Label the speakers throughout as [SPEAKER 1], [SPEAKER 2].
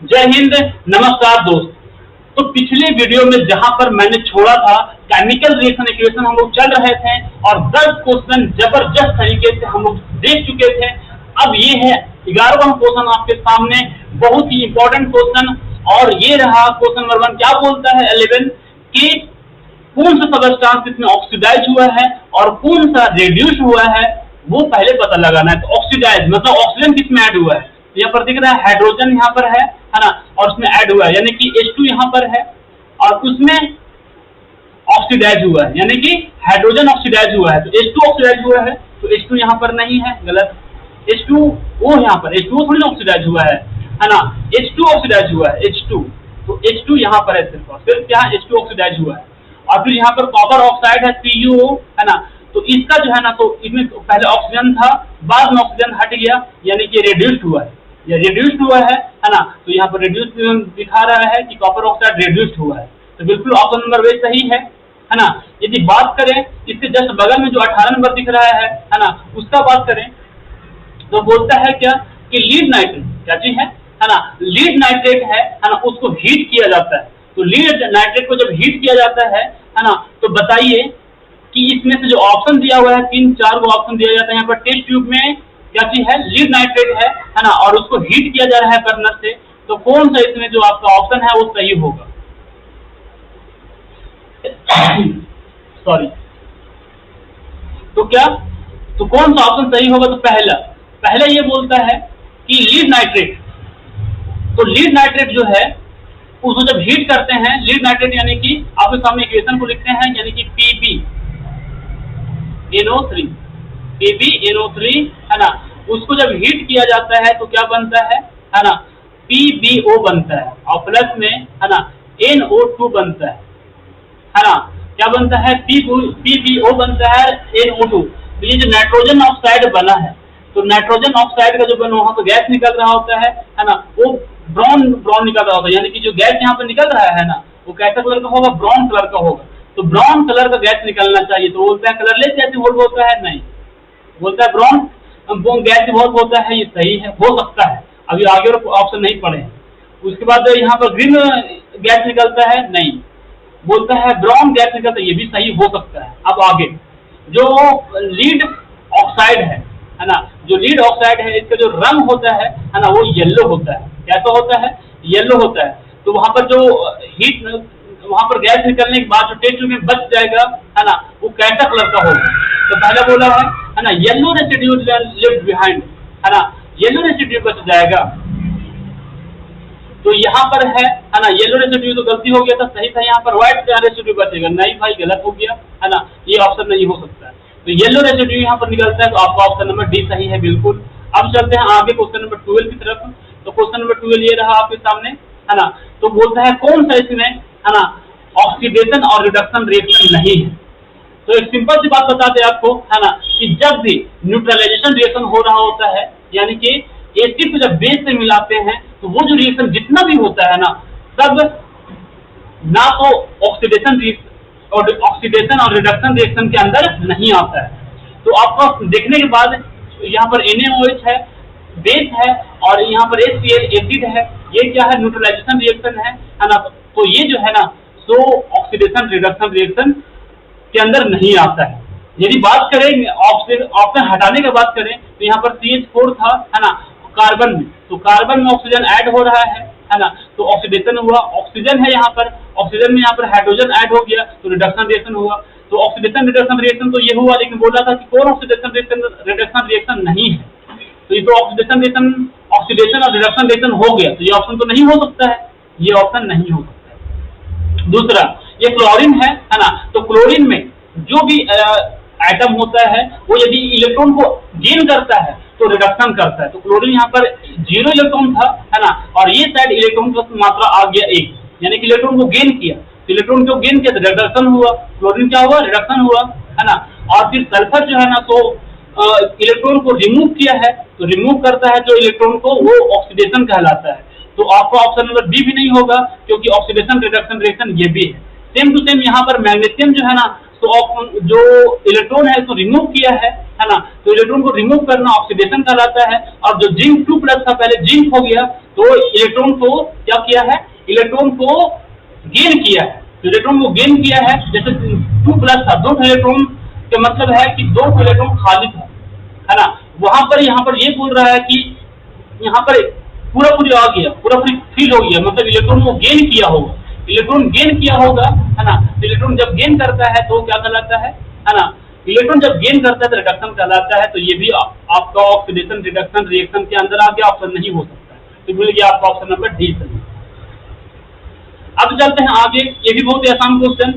[SPEAKER 1] जय हिंद, नमस्कार दोस्त। तो पिछले वीडियो में जहां पर मैंने छोड़ा था केमिकल रिएक्शन इक्वेशन हम लोग चल रहे थे और 10 क्वेश्चन जबरदस्त तरीके से हम लोग देख चुके थे। अब ये है 11वां क्वेश्चन आपके सामने, बहुत ही इंपॉर्टेंट क्वेश्चन। और ये रहा क्वेश्चन नंबर 1, क्या बोलता है 11 कि कौन सा सबस्टांस इसमें ऑक्सीडाइज हुआ है और कौन सा रिड्यूस हुआ है वो पहले पता लगाना है। तो ऑक्सीडाइज मतलब ऑक्सीजन किसमें ऐड हुआ है, यहाँ पर दिख रहा है हाइड्रोजन यहाँ पर है ना, और उसमें ऐड हुआ है यानी कि H2 यहाँ पर है और उसमें ऑक्सीडाइज हुआ है यानी कि हाइड्रोजन ऑक्सीडाइज हुआ है। तो H2 ऑक्सीडाइज हुआ है तो H2 यहाँ पर नहीं है, गलत। H2O यहाँ पर H2O थोड़ी ना ऑक्सीडाइज हुआ है ना, H2 ऑक्सीडाइज हुआ है H2। तो H2 यहाँ पर है, सिर्फ क्या H2 ऑक्सीडाइज हुआ है। और फिर यहाँ पर कॉपर ऑक्साइड है CuO है ना, तो इसका जो है ना, तो इसमें पहले ऑक्सीजन था, बाद में ऑक्सीजन हट गया यानी कि रिड्यूस्ड हुआ है, या रिड्यूस्ड हुआ है ना। तो यहाँ पर रिड्यूस्ड दिखा रहा है कि कॉपर ऑक्साइड रिड्यूस्ड हुआ है, तो बिल्कुल ऑप्शन नंबर वे सही है ना। यदि बात करें इससे जस्ट बगल में जो 18 नंबर दिख रहा है ना, उसका बात करें तो बोलता है क्या कि लीड नाइट्रेट क्या चीज है ना, लीड नाइट्रेट है ना, उसको हीट किया जाता है। तो लीड नाइट्रेट को जब हीट किया जाता है ना, तो बताइए कि इसमें से जो ऑप्शन दिया हुआ है 3-4 को ऑप्शन दिया जाता है। यहाँ पर टेस्ट ट्यूब में क्या चीज है, लीड नाइट्रेट है ना, और उसको हीट किया जा रहा है बर्नर से। तो कौन सा इसमें जो आपका ऑप्शन है वो सही होगा? सॉरी, तो क्या, तो कौन सा ऑप्शन सही होगा? तो पहला ये बोलता है कि लीड नाइट्रेट। तो लीड नाइट्रेट जो है उसको जब हीट करते हैं, लीड नाइट्रेट यानी कि आपके सामने इक्वेशन को लिखते हैं यानी कि PbNO3 है ना, उसको जब हीट किया जाता है तो क्या बनता है ना, PbO बनता है और प्लस में है ना NO2 बनता है ना। क्या बनता है? PbO बनता है NO2। तो ये जो नाइट्रोजन ऑक्साइड बना है, तो नाइट्रोजन ऑक्साइड का जो बना वहां पर गैस निकल रहा होता है ना, वो ब्राउन निकल रहा होता है यानी कि जो गैस यहाँ पर निकल रहा है ना, वो कैसा कलर का होगा? ब्राउन कलर का होगा। तो ब्राउन कलर का गैस निकलना चाहिए, तो बोलता है कलरलेस गैस इवॉल्व होता है, नहीं, बोलता है ब्राउन गैस इवॉल्व होता है। ये सही है, हो सकता है, अभी आगे और ऑप्शन नहीं पढ़े हैं। उसके बाद यहाँ पर ग्रीन गैस निकलता है, नहीं, बोलता है ब्राउन गैस निकलता है, ये भी सही हो सकता है। अब आगे जो लीड ऑक्साइड है ना, जो लीड ऑक्साइड है इसका जो रंग होता है ना, वो येलो होता है। कैसा होता है? येलो होता है। तो वहां पर जो हीट, वहां पर गैस निकलने के बाद जो टेस्ट में बच जाएगा है ना, वो कैसा कलर का होगा? तो पहला बोला है ना येलो रेसिड्यू लेफ्ट बिहाइंड है ना, येलो रेसिड्यू बच जाएगा। तो यहाँ पर है ना येलो रेसिड्यू, तो गलती हो गया था, सही था यहाँ पर व्हाइट रेसिड्यू बचेगा, नहीं भाई गलत हो गया है ना, ये ऑप्शन नहीं हो सकता है। तो येलो रेसिड्यू यहाँ पर निकलता है, तो आपका ऑप्शन नंबर डी सही है बिल्कुल। अब चलते हैं आगे क्वेश्चन नंबर 12 की तरफ। तो क्वेश्चन नंबर 12 ये रहा आपके सामने है ना, तो बोलता है कौन सा इसमें है ना ऑक्सीडेशन और रिडक्शन रिएक्शन नहीं है। तो एक सिंपल सी बात बताते हैं आपको है ना, कि जब भी न्यूट्रलाइजेशन रिएक्शन हो रहा होता है यानी कि एसिड को जब बेस से मिलाते हैं, तो वो जो रिएक्शन जितना भी होता है ना, सब ना तो ऑक्सीडेशन और रिडक्शन रिएक्शन के अंदर नहीं आता है। तो आपको देखने के बाद यहाँ पर NaOH है, बेस है, और यहाँ पर HCl एसिड है, ये क्या है? न्यूट्रलाइजेशन रिएक्शन है ना। तो ये जो है ना, तो ऑक्सीडेशन रिडक्शन रिएक्शन के अंदर नहीं आता है। यदि बात करें ऑक्सीजन हटाने की बात करें, तो यहाँ पर CH4 था है ना कार्बन में, तो कार्बन में ऑक्सीजन ऐड हो रहा है ना, तो ऑक्सीडेशन हुआ। ऑक्सीजन है यहाँ पर, ऑक्सीजन में यहाँ पर हाइड्रोजन ऐड हो गया, तो रिडक्शन रिएक्शन हुआ। तो ऑक्सीडेशन रिडक्शन रिएक्शन तो ये हुआ, लेकिन बोला था कि कौन ऑक्सीडेशन रिडक्शन रिएक्शन नहीं है। तो ये तो ऑक्सीडेशन और रिडक्शन रिएक्शन हो गया, तो ये ऑप्शन तो नहीं हो सकता है, ये ऑप्शन नहीं हो सकता है। दूसरा, ये क्लोरीन है ना, तो क्लोरीन में जो भी एटम होता है वो यदि इलेक्ट्रॉन को गेन करता है तो रिडक्शन करता है। तो क्लोरीन यहाँ पर 0 इलेक्ट्रॉन था है ना, और ये साइड इलेक्ट्रॉन की मात्रा आ गया 1, यानी कि इलेक्ट्रॉन को गेन किया। तो इलेक्ट्रॉन को गेन किया तो रिडक्शन हुआ, क्लोरीन क्या हुआ? रिडक्शन हुआ है ना। और फिर सल्फर जो है ना, तो इलेक्ट्रॉन को रिमूव किया है, तो रिमूव करता है जो इलेक्ट्रॉन को, वो ऑक्सीडेशन कहलाता है। तो आपका ऑप्शन नंबर बी भी नहीं होगा, क्योंकि ऑक्सीडेशन रिडक्शन रिएक्शन ये भी है। सेम टू सेम यहाँ पर मैग्नीशियम जो है ना, तो जो इलेक्ट्रॉन है तो रिमूव किया है ना, तो इलेक्ट्रॉन को रिमूव करना ऑक्सीडेशन कहलाता है। और जो जिंक 2+ था, पहले जिंक हो गया तो इलेक्ट्रॉन को क्या किया है, इलेक्ट्रॉन को गेन किया है। तो इलेक्ट्रॉन को गेन किया है, जैसे 2+ था, 2 इलेक्ट्रॉन का मतलब है कि 2 इलेक्ट्रॉन खाली था, है ना। वहां पर यहाँ पर ये बोल रहा है कि यहाँ पर पूरा पूरी आ गया, पूरा पूरी फिल हो गया, मतलब इलेक्ट्रॉन को गेन किया होगा, इलेक्ट्रॉन गेन किया होगा, है ना। तो इलेक्ट्रॉन जब गेन करता है तो क्या कहलाता है ना। इलेक्ट्रॉन जब गेन करता है तो रिडक्शन कहलाता है। तो ये भी आपका ऑक्सीडेशन रिडक्शन रिएक्शन के अंदर आ गया, ऑप्शन नहीं हो सकता है। तो मिल गया आपका ऑप्शन नंबर डी सही। अब चलते हैं आगे, ये भी बहुत ही आसान क्वेश्चन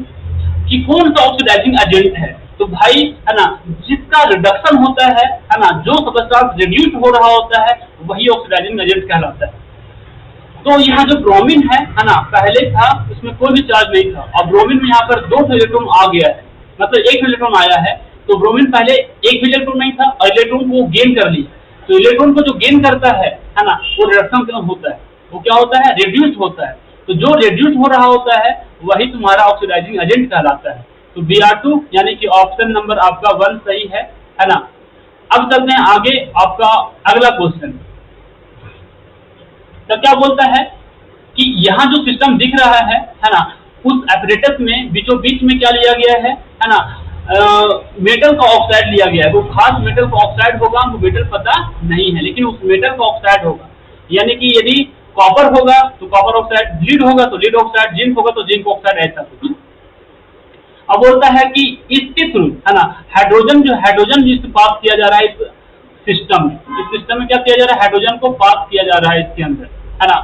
[SPEAKER 1] कि कौन सा ऑक्सीडाइजिंग एजेंट है। तो भाई है ना, जिसका रिडक्शन होता है ना, जो सबस्टेंस रिड्यूस हो रहा होता है वही ऑक्सीडाइजिंग एजेंट कहलाता है। तो यहाँ जो ब्रोमीन है ना, पहले था उसमें कोई भी चार्ज नहीं था, और ब्रोमीन में यहाँ पर 2 इलेक्ट्रॉन आ गया है, मतलब 1 इलेक्ट्रॉन आया है। तो ब्रोमीन पहले 1 इलेक्ट्रॉन नहीं था और इलेक्ट्रॉन को गेन कर लिया। तो इलेक्ट्रॉन को जो गेन करता है ना, वो रिडक्शन होता है, वो क्या होता है, रिड्यूस होता है। तो जो रिड्यूस हो रहा होता है वही तुम्हारा ऑक्सीडाइजिंग एजेंट कहलाता है। तो Br2 यानी कि ऑप्शन नंबर आपका 1 सही है ना। अब चलते हैं आगे, आपका अगला क्वेश्चन। तो क्या बोलता है कि यहाँ जो सिस्टम दिख रहा है ना, उस एपरेटस में बीचों बीच में क्या लिया गया है ना, मेटल का ऑक्साइड लिया गया है। वो खास मेटल का ऑक्साइड होगा, हमको मेटल पता नहीं है, लेकिन उस मेटल का ऑक्साइड होगा। यानी कि यदि कॉपर होगा तो कॉपर ऑक्साइड, लीड होगा तो लीड ऑक्साइड, जिंक होगा तो जिंक ऑक्साइड, ऐसा कुछ। अब बोलता है कि इसके थ्रू है ना, हाइड्रोजन जिससे पास किया जा रहा है इस सिस्टम में क्या किया जा रहा है, हाइड्रोजन को पास किया जा रहा है इसके अंदर, है ना।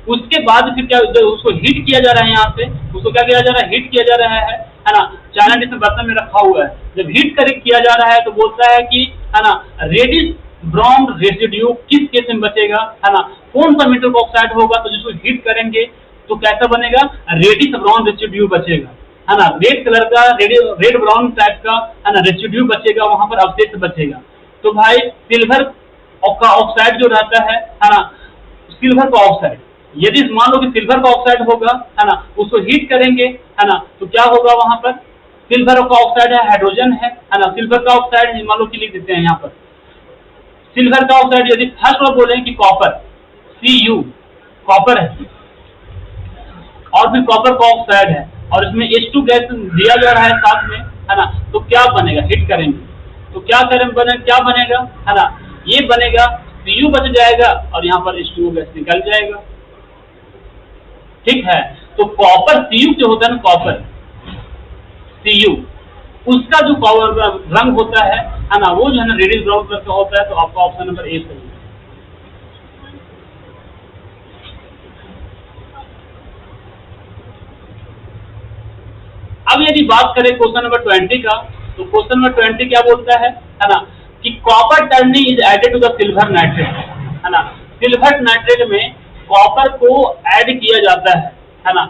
[SPEAKER 1] उसके बाद फिर क्या, उसको हीट किया जा रहा है, यहाँ से उसको क्या किया जा रहा है, हीट किया जा रहा है ना। चाइना जिसमें बर्तन में रखा हुआ है, जब हीट करेक्ट किया जा रहा है तो बोलता है कि है ना, रेडिश ब्राउन रेसिड्यू किस केस में बचेगा, है ना। कौन सा मेटल ऑक्साइड होगा तो जिसको हीट करेंगे तो कैसा बनेगा, रेडिश ब्राउन रेसिड्यू बचेगा, है ना। रेड कलर का, रेड ब्राउन टाइप का, है ना, रेसिड्यू बचेगा, वहां पर अवशेष बचेगा। तो भाई सिल्वर का ऑक्साइड जो रहता है ना, सिल्वर का ऑक्साइड, यदि मान लो कि सिल्वर का ऑक्साइड होगा, है ना, उसको हीट करेंगे, है ना, तो क्या होगा वहां पर, सिल्वर का ऑक्साइड है, हाइड्रोजन है ना। सिल्वर का ऑक्साइड मान लो कि लिख देते हैं यहाँ पर, सिल्वर का ऑक्साइड यदि फर्स्ट में बोले कि कॉपर, Cu कॉपर है, और फिर कॉपर का ऑक्साइड है, और इसमें H2 गैस दिया जा रहा है साथ में, है ना। तो क्या बनेगा, हिट करेंगे तो क्या बनेगा, है ना, ये बनेगा, Cu बच जाएगा और यहाँ पर H2O गैस निकल जाएगा। ठीक है, तो कॉपर Cu जो होता है ना, कॉपर Cu, उसका जो रंग होता है ना, वो जो है ना रेडिश ब्राउन कलर का होता है। तो आपका ऑप्शन नंबर ए सही है। अब यदि बात करें क्वेश्चन नंबर 20 का, तो क्वेश्चन नंबर 20 क्या बोलता है ना, कि copper turning is added to the silver nitrate, है ना। सिल्वर नाइट्रेट में कॉपर को ऐड किया जाता है ना।